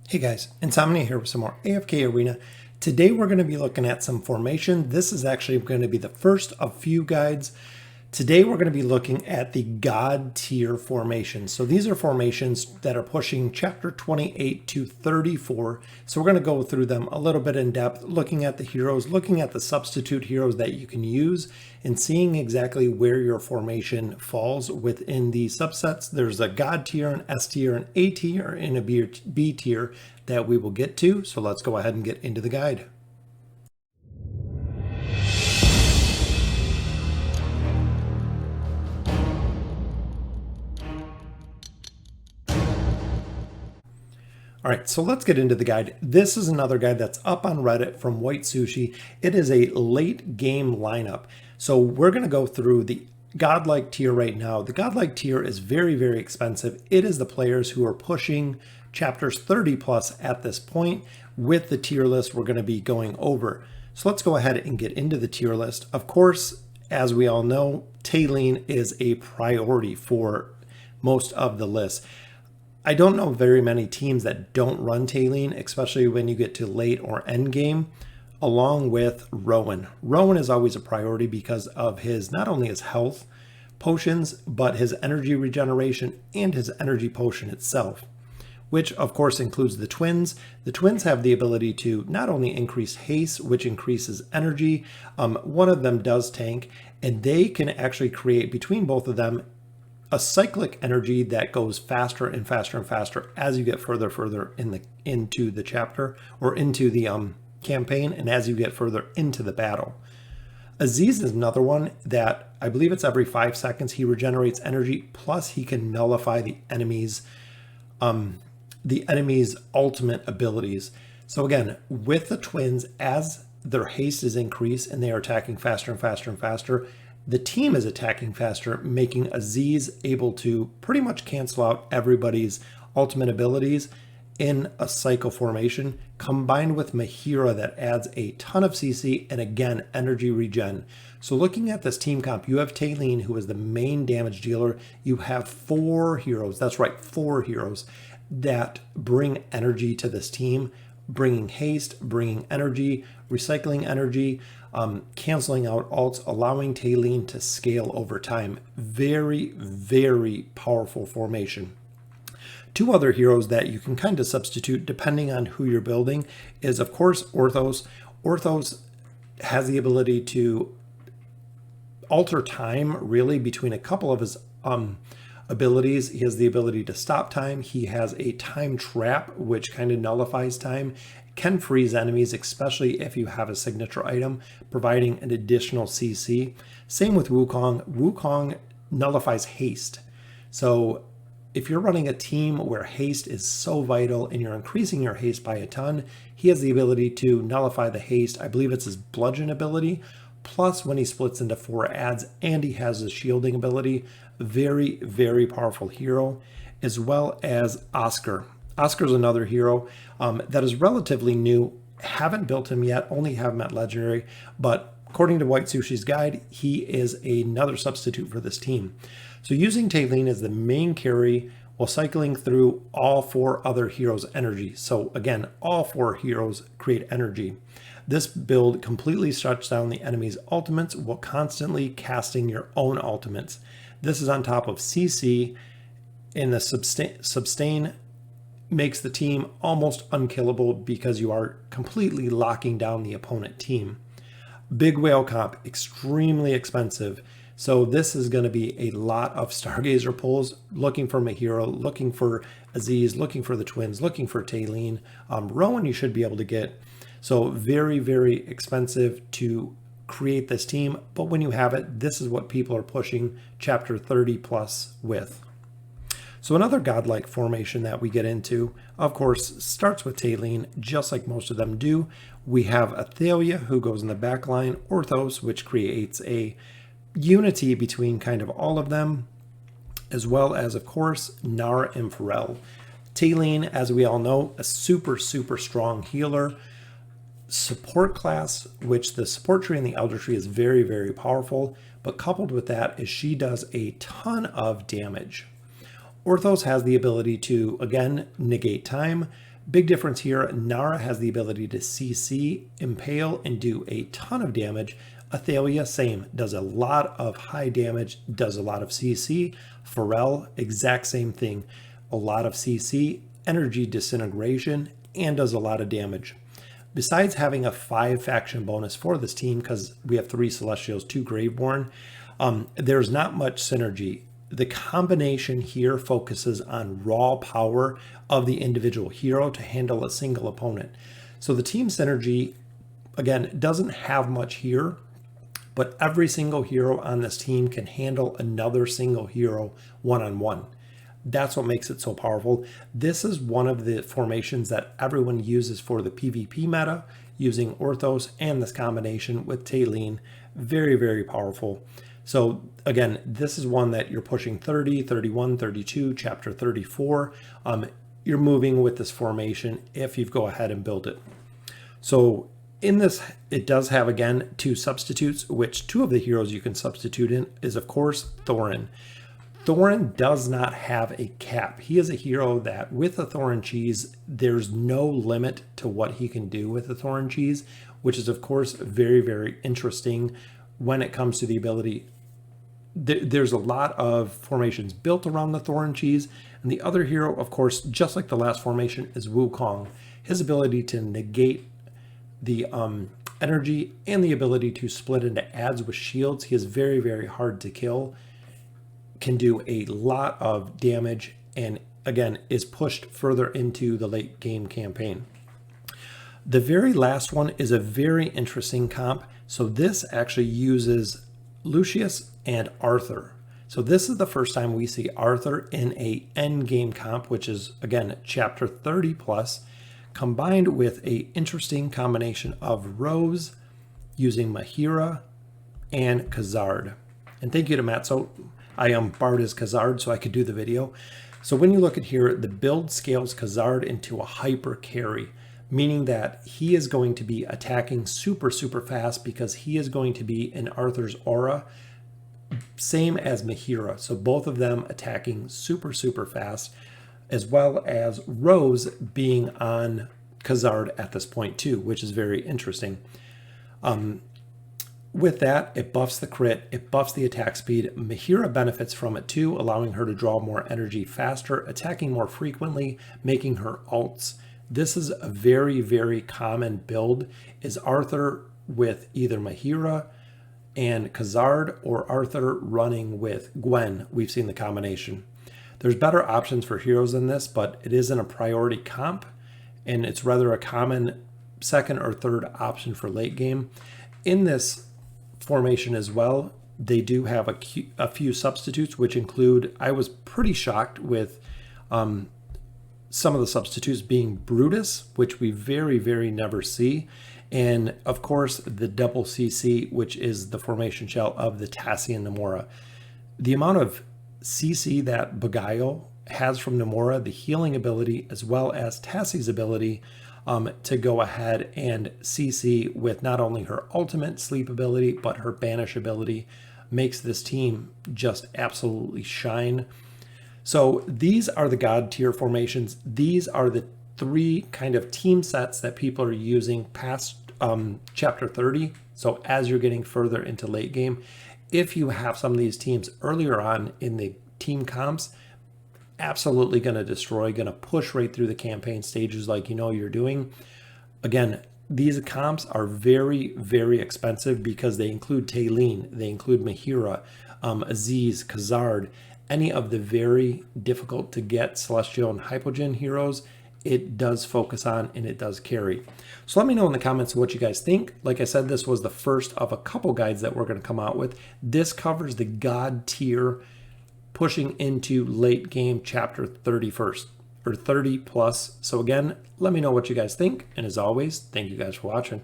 Hey guys, Insomnia here with some more AFK Arena. Today we're going to be looking at some formation. This is actually going to be the first of few guides. Today we're going to be looking at the God tier formations. So these are formations that are pushing chapter 28 to 34. So we're going to go through them a little bit in depth, looking at the heroes, looking at the substitute heroes that you can use, and seeing exactly where your formation falls within the subsets. There's a God tier, an S tier, an A tier, and a B tier that we will get to. So let's go ahead and get into the guide. All right, so let's get into the guide. This is another guide that's up on Reddit from White Sushi. It is a late game lineup. So we're going to go through the godlike tier right now. The godlike tier is very, very expensive. It is the players who are pushing chapters 30 plus at this point with the tier list we're going to be going over. So let's go ahead and get into the tier list. Of course, as we all know, Tailene is a priority for most of the list. I don't know very many teams that don't run Tailene, especially when you get to late or end game, along with Rowan. Rowan is always a priority because of his, not only his health potions, but his energy regeneration and his energy potion itself, which of course includes the twins. The twins have the ability to not only increase haste, which increases energy, one of them does tank, and they can actually create between both of them a cyclic energy that goes faster and faster and faster as you get further into the chapter or into the campaign, and as you get further into the battle. Aziz is another one that I believe it's every 5 seconds he regenerates energy, plus he can nullify the enemy's ultimate abilities. So again, with the twins, as their haste is increased and they are attacking faster and faster and faster, the team is attacking faster, making Aziz able to pretty much cancel out everybody's ultimate abilities in a cycle formation, combined with Mahira that adds a ton of CC and again, energy regen. So looking at this team comp, you have Tailene, who is the main damage dealer. You have 4 heroes, that's right, 4 heroes that bring energy to this team, bringing haste, bringing energy, recycling energy, canceling out ults, allowing Tailene to scale over time. Very, very powerful formation. 2 other heroes that you can kind of substitute depending on who you're building is, of course, Orthos. Orthos has the ability to alter time really between a couple of his abilities. He has the ability to stop time. He has a time trap, which kind of nullifies time, can freeze enemies, especially if you have a signature item, providing an additional CC. Same with Wukong. Wukong nullifies haste. So if you're running a team where haste is so vital and you're increasing your haste by a ton, he has the ability to nullify the haste. I believe it's his bludgeon ability. Plus, when he splits into 4 adds, and he has his shielding ability. Very, very powerful hero, as well as Oscar. Oscar's another hero that is relatively new. Haven't built him yet, only have him at Legendary, but according to White Sushi's guide, he is another substitute for this team. So using Tailene as the main carry while cycling through all 4 other heroes' energy. So again, all 4 heroes create energy. This build completely shuts down the enemy's ultimates while constantly casting your own ultimates. This is on top of CC, and the sustain makes the team almost unkillable because you are completely locking down the opponent team. Big whale comp, extremely expensive. So this is going to be a lot of Stargazer pulls, looking for Mahira, looking for Aziz, looking for the twins, looking for Tailene. Rowan you should be able to get. So very, very expensive to create this team. But when you have it, this is what people are pushing chapter 30 plus with. So another godlike formation that we get into, of course, starts with Tailene, just like most of them do. We have Athalia, who goes in the back line, Orthos, which creates a unity between kind of all of them, as well as, of course, Nar and Pharrell. Tailene, as we all know, a super, super strong healer. Support class, which the support tree and the elder tree is very, very powerful, but coupled with that is she does a ton of damage. Orthos has the ability to, again, negate time, Big difference here, Nara has the ability to CC, impale, and do a ton of damage. Athalia, same, does a lot of high damage, does a lot of CC. Pharrell, exact same thing, a lot of CC, energy disintegration, and does a lot of damage. Besides having a 5 faction bonus for this team, because we have 3 Celestials, 2 Graveborn, there's not much synergy. The combination here focuses on raw power of the individual hero to handle a single opponent. So the team synergy, again, doesn't have much here, but every single hero on this team can handle another single hero one-on-one. That's what makes it so powerful. This is one of the formations that everyone uses for the PvP meta, using Orthos and this combination with Talene. Very, very powerful. So again, this is one that you're pushing 30, 31, 32, chapter 34. You're moving with this formation if you go ahead and build it. So in this, it does have, again, 2 substitutes, which 2 of the heroes you can substitute in is, of course, Thorin. Thorin does not have a cap. He is a hero that with a Thorin cheese, there's no limit to what he can do with a Thorin cheese, which is, of course, very, very interesting when it comes to the ability. There's a lot of formations built around the Thorin cheese, and the other hero, of course, just like the last formation, is Wukong. His ability to negate the energy and the ability to split into adds with shields. He is very, very hard to kill, can do a lot of damage, and again, is pushed further into the late game campaign. The very last one is a very interesting comp. So this actually uses Lucius and Arthur. So this is the first time we see Arthur in a end game comp, which is, again, chapter 30 plus, combined with a interesting combination of Rose using Mahira and Khazard. And thank you to Matt. So I borrowed his Khazard so I could do the video. So when you look at here, the build scales Khazard into a hyper carry, meaning that he is going to be attacking super, super fast because he is going to be in Arthur's aura, same as Mahira. So both of them attacking super, super fast, as well as Rose being on Khazard at this point too, which is very interesting. With that, it buffs the crit, it buffs the attack speed. Mahira benefits from it too, allowing her to draw more energy faster, attacking more frequently, making her ults. This is a very, very common build, is Arthur with either Mahira and Khazard or Arthur running with Gwen. We've seen the combination. There's better options for heroes than this, but it isn't a priority comp, and it's rather a common second or third option for late game. In this formation as well, they do have a few substitutes, which include, I was pretty shocked with some of the substitutes being Brutus, which we very, very never see. And of course, the double CC, which is the formation shell of the Tassie and Namora. The amount of CC that Beguile has from Namora, the healing ability, as well as Tassie's ability to go ahead and CC with not only her ultimate sleep ability, but her banish ability, makes this team just absolutely shine. So these are the God tier formations. These are the 3 kind of team sets that people are using past chapter 30. So as you're getting further into late game, if you have some of these teams earlier on in the team comps, absolutely going to destroy, going to push right through the campaign stages like you know you're doing. Again, these comps are very, very expensive because they include Talene, they include Mahira, Aziz, Khazard, any of the very difficult to get Celestial and Hypogean heroes. It does focus on and it does carry. So let me know in the comments what you guys think. Like I said, this was the first of a couple guides that we're going to come out with. This covers the God tier pushing into late game chapter 31st or 30 plus. So again, let me know what you guys think. And as always, thank you guys for watching.